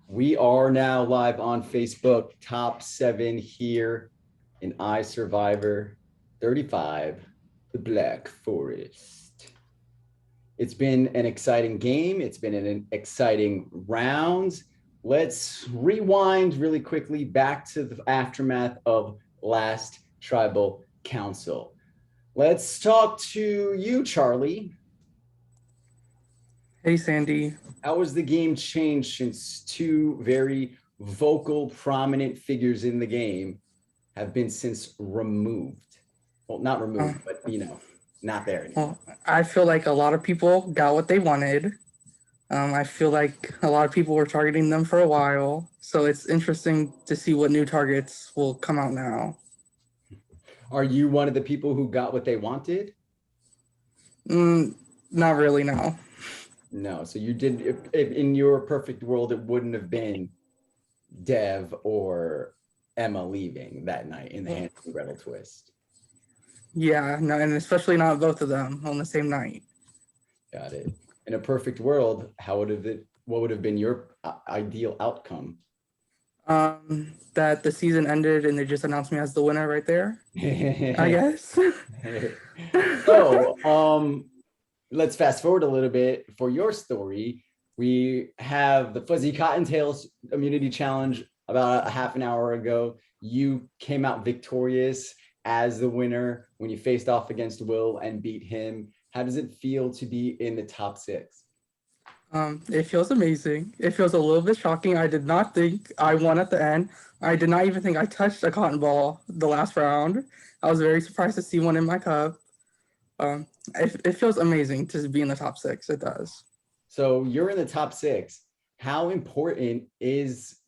We are now live on Facebook, top 7 here in iSurvivor 35, the Black Forest. It's been an exciting game. It's been an exciting round. Let's rewind really quickly back to the aftermath of last tribal council. Let's talk to you, Charlie. Hey, Sandy. How has the game changed since two very vocal, prominent figures in the game have been since removed? Well, not removed, but not there anymore. Well, I feel like a lot of people got what they wanted. I feel like a lot of people were targeting them for a while, so it's interesting to see what new targets will come out now. Are you one of the people who got what they wanted? Not really, no. No. So you did. If in your perfect world, it wouldn't have been Dev or Emma leaving that night in the Hansel and Gretel twist. Yeah, no, and especially not both of them on the same night. Got it. In a perfect world, what would have been your ideal outcome? That the season ended and they just announced me as the winner right there, I guess. So, let's fast forward a little bit for your story. We have the Fuzzy Cottontails immunity challenge about a half an hour ago. You came out victorious as the winner when you faced off against Will and beat him. How does it feel to be in the top 6? It feels amazing. It feels a little bit shocking. I did not think I won at the end. I did not even think I touched a cotton ball the last round. I was very surprised to see one in my cup. It feels amazing to be in the top 6. It does. So you're in the top 6. How important is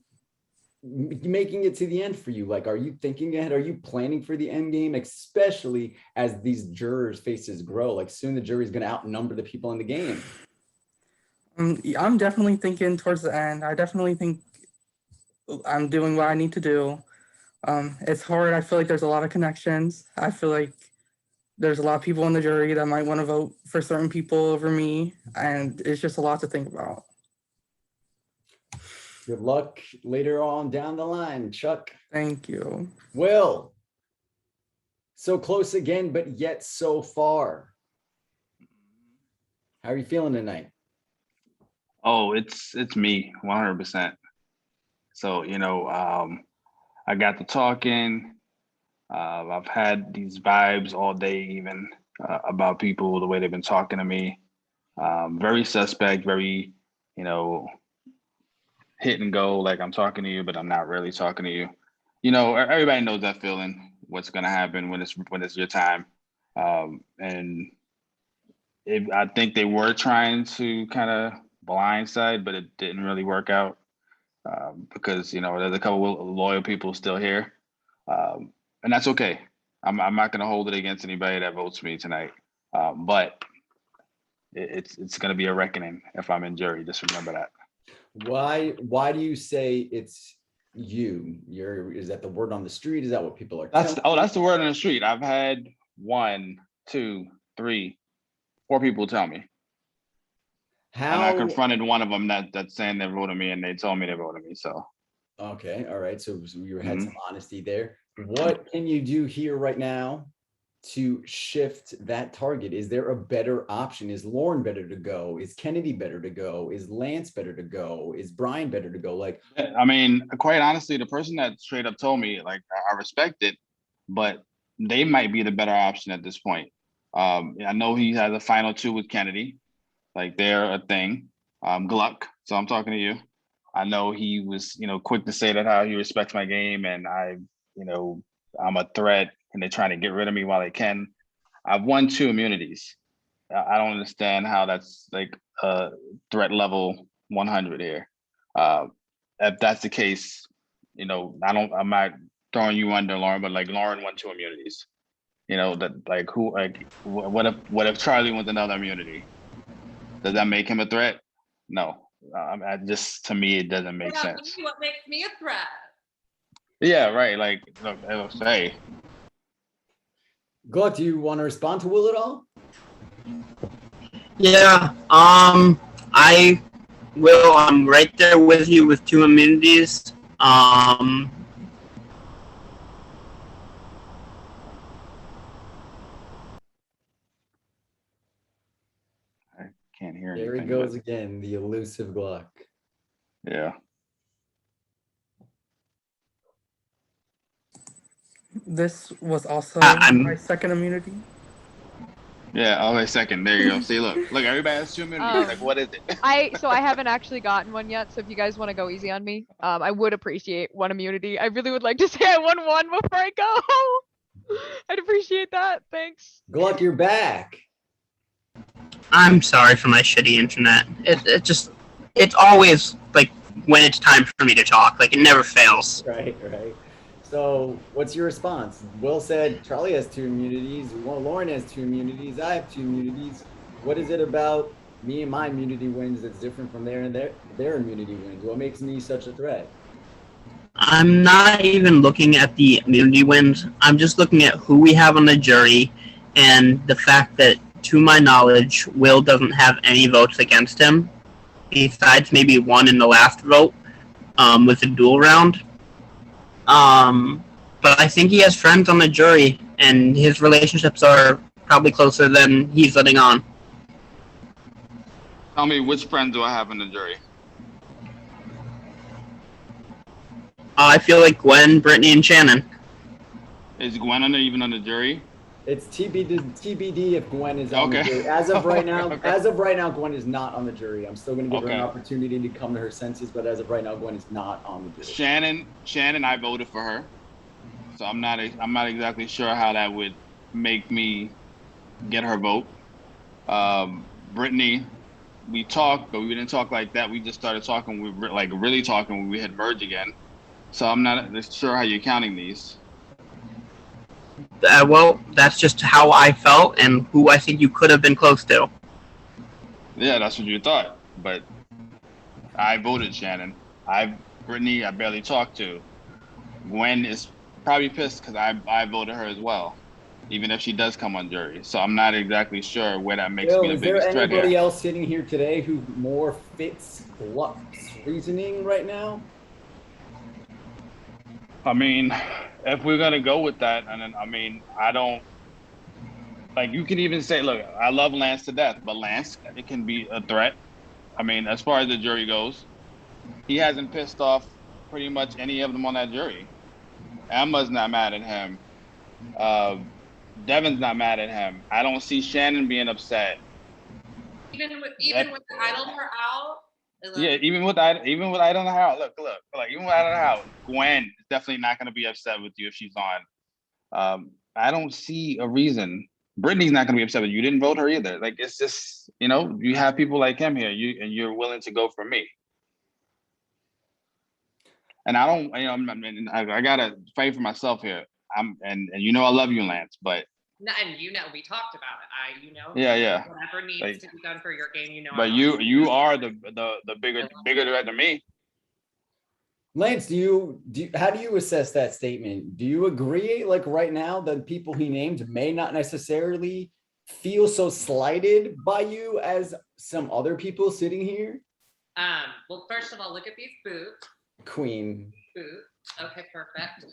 making it to the end for you? Like, are you thinking ahead? Are you planning for the end game, especially as these jurors' faces grow? Like, soon the jury's going to outnumber the people in the game. I'm definitely thinking towards the end. I definitely think I'm doing what I need to do. It's hard. I feel like there's a lot of connections. I feel like there's a lot of people in the jury that might want to vote for certain people over me, and it's just a lot to think about. Good luck later on down the line, Chuck. Thank you. Will, so close again, but yet so far. How are you feeling tonight? Oh, it's me, 100%. So, I got to talking. I've had these vibes all day, even about people, the way they've been talking to me. Very suspect, very, hit and go, like I'm talking to you, but I'm not really talking to you. Everybody knows that feeling, what's gonna happen when it's your time. And I think they were trying to kind of blindside, but it didn't really work out because there's a couple of loyal people still here, and that's okay. I'm not going to hold it against anybody that votes me tonight, but it's going to be a reckoning if I'm in jury. Just remember that. Why do you say it's you? Is that the word on the street? Is that what people are? That's the word on the street. I've had 1, 2, 3, 4 people tell me. And I confronted one of them that's saying they voted me, and they told me they voted me. So okay, all right. So you had some honesty there. What can you do here right now to shift that target? Is there a better option? Is Lauren better to go? Is Kennedy better to go? Is Lance better to go? Is Brian better to go? Like, I mean, quite honestly, the person that straight up told me, like, I respect it, but they might be the better option at this point. I know he has a final 2 with Kennedy. Like, they're a thing. Gluck, so I'm talking to you. I know he was, quick to say that how he respects my game and I'm a threat and they're trying to get rid of me while they can. I've won 2 immunities. I don't understand how that's like threat level 100 here. If that's the case, I'm not throwing you under, Lauren, but like Lauren won 2 immunities. What if Charlie wants another immunity? Does that make him a threat? No. To me, it doesn't make sense. What makes me a threat? Yeah, right. Like, look, hey. God, do you want to respond to Will at all? Yeah. I Will, I'm right there with you with 2 immunities. I can't hear There he anything. goes again, the elusive Gluck. Yeah. This was also I'm- my second immunity. Yeah. Oh, wait a second. There you go. See, look, everybody has 2 immunities. Like, what is it? So I haven't actually gotten one yet. So if you guys want to go easy on me, I would appreciate 1 immunity. I really would like to say I won 1 before I go. I'd appreciate that. Thanks. Gluck, you're back. I'm sorry for my shitty internet. It's always like when it's time for me to talk. Like it never fails. Right. So what's your response? Will said Charlie has 2 immunities. Lauren has 2 immunities. I have 2 immunities. What is it about me and my immunity wins that's different from their immunity wins? What makes me such a threat? I'm not even looking at the immunity wins. I'm just looking at who we have on the jury and the fact that, to my knowledge, Will doesn't have any votes against him, besides maybe 1 in the last vote with the duel round. But I think he has friends on the jury, and his relationships are probably closer than he's letting on. Tell me, which friends do I have in the jury? I feel like Gwen, Brittany, and Shannon. Is Gwen even on the jury? It's TBD if Gwen is on the Okay. jury. As of right now, Okay. Gwen is not on the jury. I'm still going to give her an Okay. opportunity to come to her senses, but as of right now, Gwen is not on the jury. Shannon, I voted for her, so I'm not exactly sure how that would make me get her vote. Brittany, we talked, but we didn't talk like that. We just started talking. We were like really talking when we had merged again. So I'm not sure how you're counting these. Well, that's just how I felt and who I think you could have been close to. Yeah, that's what you thought, but I voted Shannon. Brittany, I barely talked to. Gwen is probably pissed because I voted her as well, even if she does come on jury. So I'm not exactly sure where that makes Bill, me the is there biggest threat anybody here. else sitting here today who more fits Gluck's reasoning right now? I mean, if we're gonna go with that, and then I don't like. You can even say, look, I love Lance to death, but Lance, it can be a threat. I mean, as far as the jury goes, he hasn't pissed off pretty much any of them on that jury. Emma's not mad at him. Devin's not mad at him. I don't see Shannon being upset. Even with Idle her out. Yeah, even with I don't know how. Look, like even with I don't know how. Gwen is definitely not going to be upset with you if she's on. I don't see a reason. Brittany's not going to be upset with you. You didn't vote her either. Like it's just you have people like him here. You're willing to go for me. And I don't, I gotta fight for myself here. And I love you, Lance, but no, and we talked about it. Yeah. Whatever needs Like, to be done for your game, But you are the bigger threat to me. Lance, how do you assess that statement? Do you agree, like right now, that people he named may not necessarily feel so slighted by you as some other people sitting here? Well, first of all, look at these boots. Queen. Boots. Okay, perfect.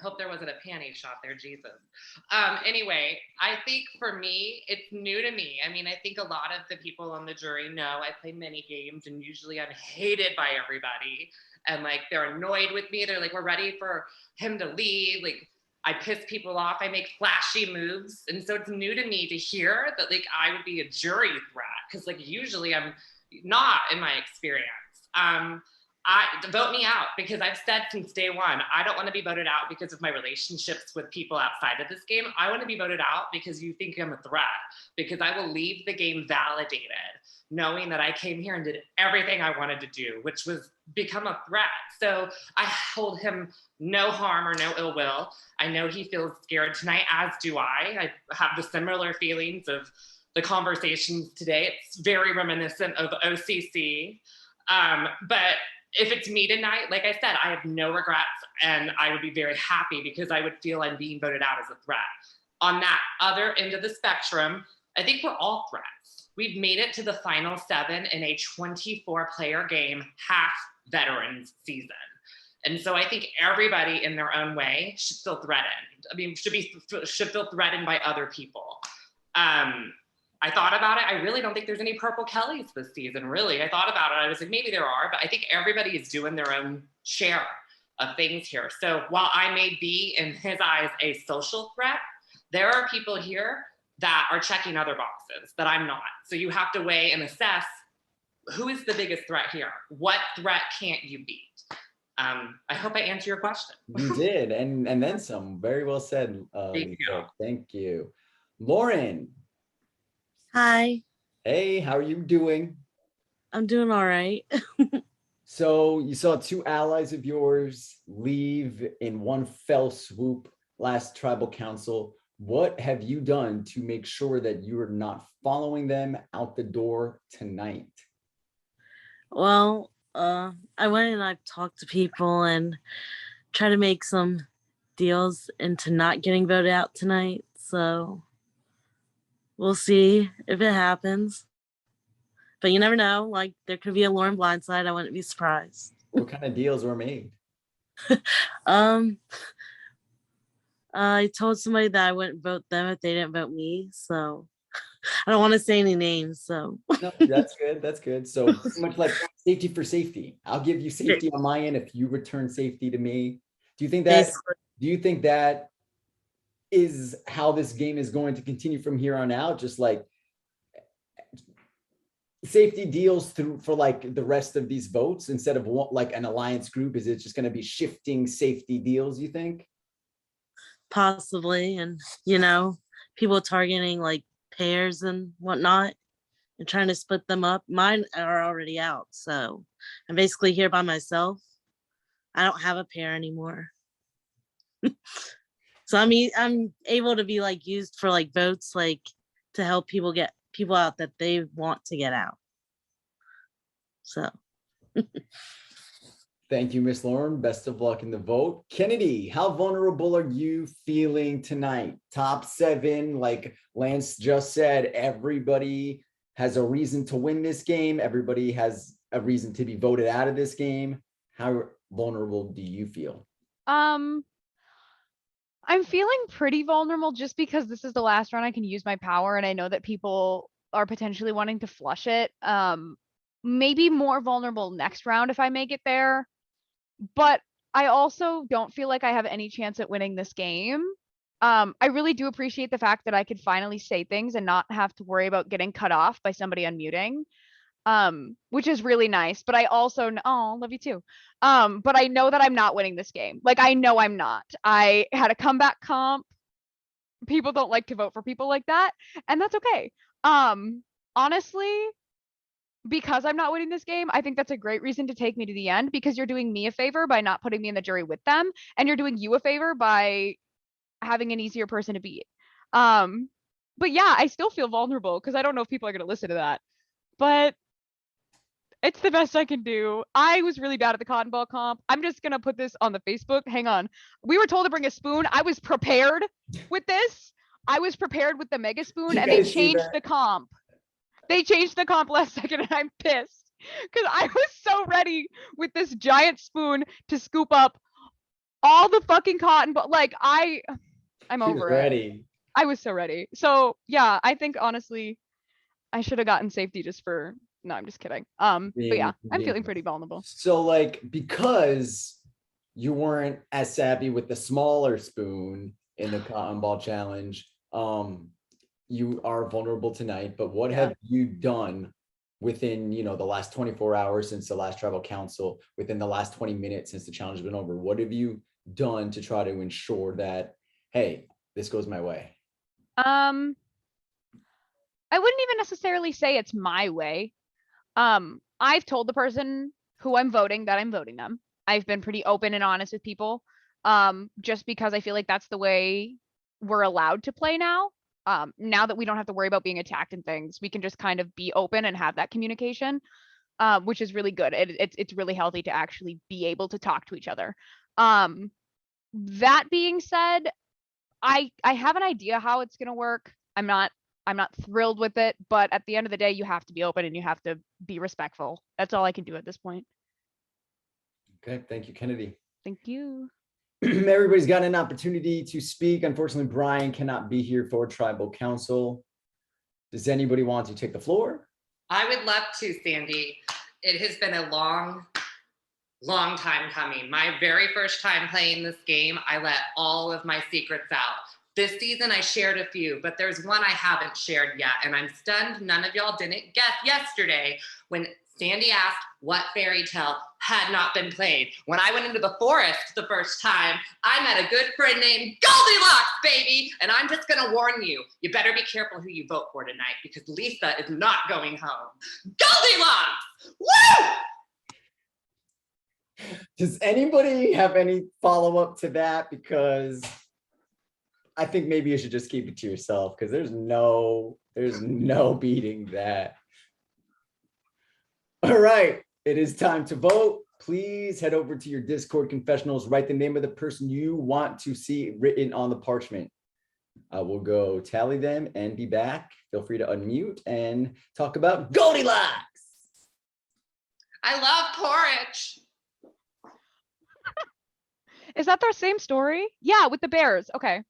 Hope there wasn't a panty shot there, Jesus. Anyway, I think for me, it's new to me. I mean, I think a lot of the people on the jury know I play many games, and usually I'm hated by everybody. And like, they're annoyed with me. They're like, we're ready for him to leave. Like, I piss people off. I make flashy moves. And so it's new to me to hear that like I would be a jury threat. Cause like usually I'm not in my experience. Vote me out, because I've said since day one, I don't want to be voted out because of my relationships with people outside of this game. I want to be voted out because you think I'm a threat, because I will leave the game validated, knowing that I came here and did everything I wanted to do, which was become a threat. So I hold him no harm or no ill will. I know he feels scared tonight, as do I. I have the similar feelings of the conversations today. It's very reminiscent of OCC. But if it's me tonight, like I said, I have no regrets, and I would be very happy because I would feel I'm being voted out as a threat. On that other end of the spectrum, I think we're all threats. We've made it to the final 7 in a 24-player game, half veterans season. And so I think everybody in their own way should feel threatened. I mean, should feel threatened by other people. I thought about it. I really don't think there's any Purple Kellys this season, really. I thought about it. I was like, maybe there are, but I think everybody is doing their own share of things here. So while I may be, in his eyes, a social threat, there are people here that are checking other boxes that I'm not. So you have to weigh and assess who is the biggest threat here? What threat can't you beat? I hope I answered your question. You did, and then some. Very well said. Thank you. Thank you. Lauren. Hi, Hey, how are you doing? I'm doing all right. So you saw 2 allies of yours leave in one fell swoop last tribal council. What have you done to make sure that you are not following them out the door tonight? Well, I went and I've talked to people and tried to make some deals into not getting voted out tonight. So we'll see if it happens. But you never know. Like, there could be a Lauren blindside. I wouldn't be surprised. What kind of deals were made? I told somebody that I wouldn't vote them if they didn't vote me. So I don't want to say any names. So No, that's good. That's good. So pretty much like safety for safety. I'll give you safety on my end if you return safety to me. Do you think that? basically, Do you think that is how this game is going to continue from here on out? Just like safety deals through for like the rest of these votes instead of like an alliance group? Is it just going to be shifting safety deals, you think? possibly. And, people targeting like pairs and whatnot and trying to split them up. Mine are already out. So I'm basically here by myself. I don't have a pair anymore. So I'm able to be like used for like votes, like to help people get people out that they want to get out. So Thank you, Miss Lauren. Best of luck in the vote. Kennedy, how vulnerable are you feeling tonight? Top 7, like Lance just said, everybody has a reason to win this game. Everybody has a reason to be voted out of this game. How vulnerable do you feel? I'm feeling pretty vulnerable just because this is the last round I can use my power, and I know that people are potentially wanting to flush it. Maybe more vulnerable next round if I make it there. But I also don't feel like I have any chance at winning this game. I really do appreciate the fact that I could finally say things and not have to worry about getting cut off by somebody unmuting. Which is really nice. But I also, love you too. But I know that I'm not winning this game. Like, I know I'm not. I had a comeback comp. People don't like to vote for people like that, and that's okay. Honestly, because I'm not winning this game, I think that's a great reason to take me to the end, because you're doing me a favor by not putting me in the jury with them, and you're doing you a favor by having an easier person to beat. But yeah, I still feel vulnerable because I don't know if people are going to listen to that. But it's the best I can do. I was really bad at the cotton ball comp. I'm just going to put this on the Facebook. Hang on. We were told to bring a spoon. I was prepared with this. I was prepared with the mega spoon, and they changed the comp. They changed the comp last second, and I'm pissed because I was so ready with this giant spoon to scoop up all the fucking cotton ball. Like, I'm over it. I was so ready. So yeah, I think honestly, I should have gotten safety just for. No, I'm just kidding. But yeah, I'm feeling pretty vulnerable. So like, because you weren't as savvy with the smaller spoon in the cotton ball challenge, you are vulnerable tonight. But what have you done within, the last 24 hours since the last tribal council, within the last 20 minutes since the challenge has been over? What have you done to try to ensure that, hey, this goes my way? I wouldn't even necessarily say it's my way. I've told the person who I'm voting that I'm voting them. I've been pretty open and honest with people, just because I feel like that's the way we're allowed to play now. Now that we don't have to worry about being attacked and things, we can just kind of be open and have that communication, which is really good. It's really healthy to actually be able to talk to each other. That being said, I have an idea how it's gonna work. I'm not I'm not thrilled with it, but at the end of the day, you have to be open and you have to be respectful. That's all I can do at this point. Okay, thank you, Kennedy. Thank you. Everybody's got an opportunity to speak. Unfortunately, Brian cannot be here for tribal council. Does anybody want to take the floor? I would love to, Sandy. It has been a long time coming. My very first time playing this game, I let all of my secrets out. This season, I shared a few, but there's one I haven't shared yet, and I'm stunned none of y'all didn't guess yesterday when Sandy asked what fairy tale had not been played. When I went into the forest the first time, I met a good friend named Goldilocks, baby, and I'm just gonna warn you, you better be careful who you vote for tonight because Lisa is not going home. Goldilocks! Woo! Does anybody have any follow-up to that? Because I think maybe you should just keep it to yourself because there's no beating that. All right, it is time to vote. Please head over to your Discord confessionals, write the name of the person you want to see written on the parchment. I will go tally them and be back. Feel free to unmute and talk about Goldilocks. I love porridge. Is that their same story? Yeah, with the bears. Okay.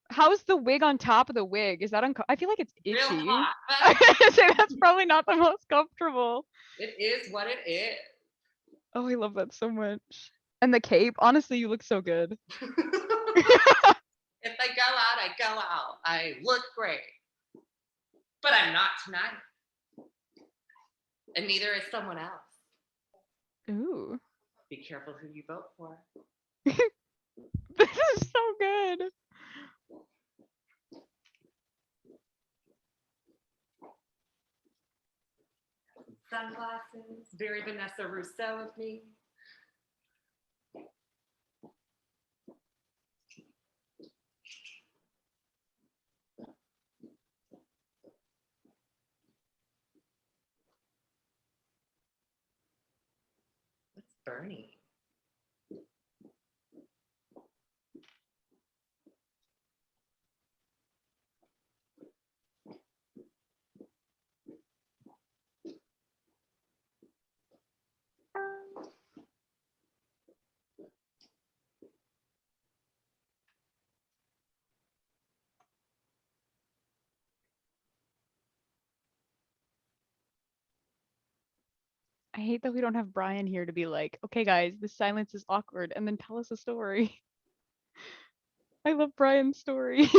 How's the wig on top of the wig? Is that I feel like it's Real itchy. hot, I but was gonna say that's probably not the most comfortable. it is what it is. Oh, I love that so much. And the cape, honestly, you look so good. If I go out, I go out. I look great. But I'm not tonight. And neither is someone else. Ooh, Be careful who you vote for. this is so good. Sunglasses, very Vanessa Rousseau of me. What's burning? I hate that we don't have Brian here to be like, okay, guys, this silence is awkward, and then tell us a story. I love Brian's stories.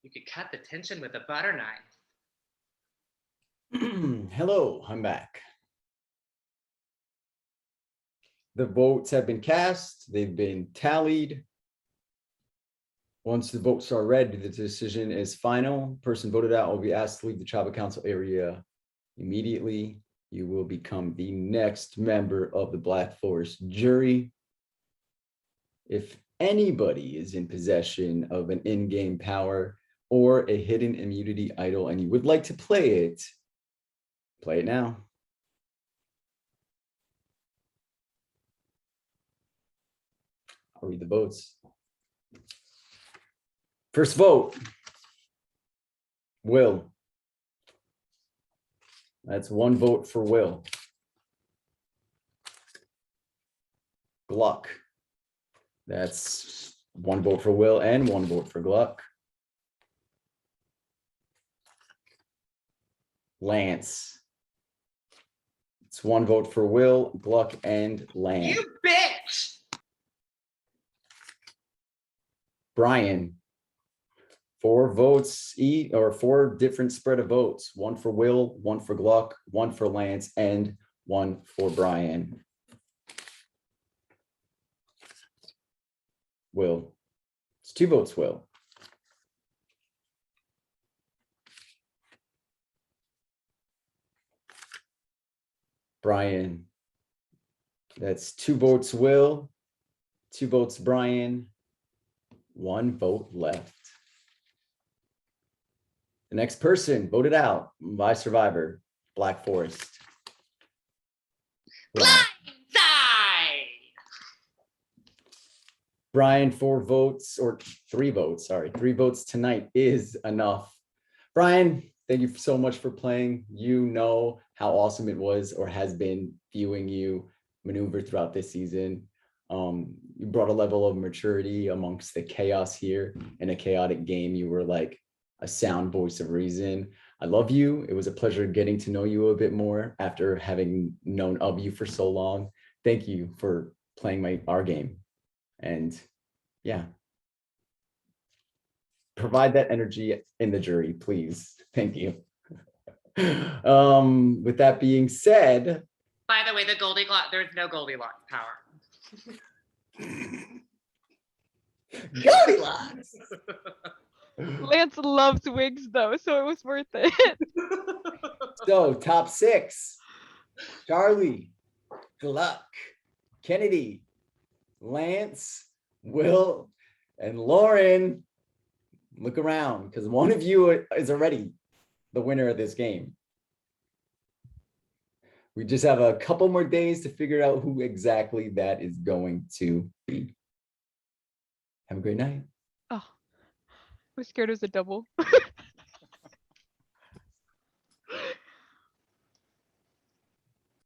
You could cut the tension with a butter knife. Hello, I'm back. The votes have been cast. They've been tallied. Once the votes are read, the decision is final. Person voted out will be asked to leave the tribal council area immediately. you will become the next member of the Black Forest jury. If anybody is in possession of an in-game power or a hidden immunity idol and you would like to play it now. I'll read the votes. First vote, Will. That's 1 vote for Will. Gluck. That's 1 vote for Will and 1 vote for Gluck. Lance. It's 1 vote for Will, Gluck, and Lance. You bitch. Brian. 4 votes each, or 4 different spread of votes. 1 for Will, 1 for Gluck, 1 for Lance, and 1 for Brian. Will. It's 2 votes, Will. Brian. That's 2 votes, Will. 2 votes, Brian. 1 vote left. The next person voted out by Survivor, Black Forest. Blindside. Brian, 4 votes, or 3 votes, sorry. 3 votes tonight is enough. Brian, thank you so much for playing. You know how awesome it was or has been viewing you maneuver throughout this season. You brought a level of maturity amongst the chaos here. In a chaotic game, you were like a sound voice of reason. I love you. It was a pleasure getting to know you a bit more after having known of you for so long. Thank you for playing our game. And yeah, provide that energy in the jury, please. Thank you. With that being said, By the way, the Goldilocks, there's no Goldilocks power. Goldilocks. Lance loves wigs though, so it was worth it. So top 6, Charlie, Gluck, Kennedy, Lance, Will, and Lauren. Look around, because one of you is already the winner of this game. We just have a couple more days to figure out who exactly that is going to be. Have a great night. Oh, I was scared it was a double.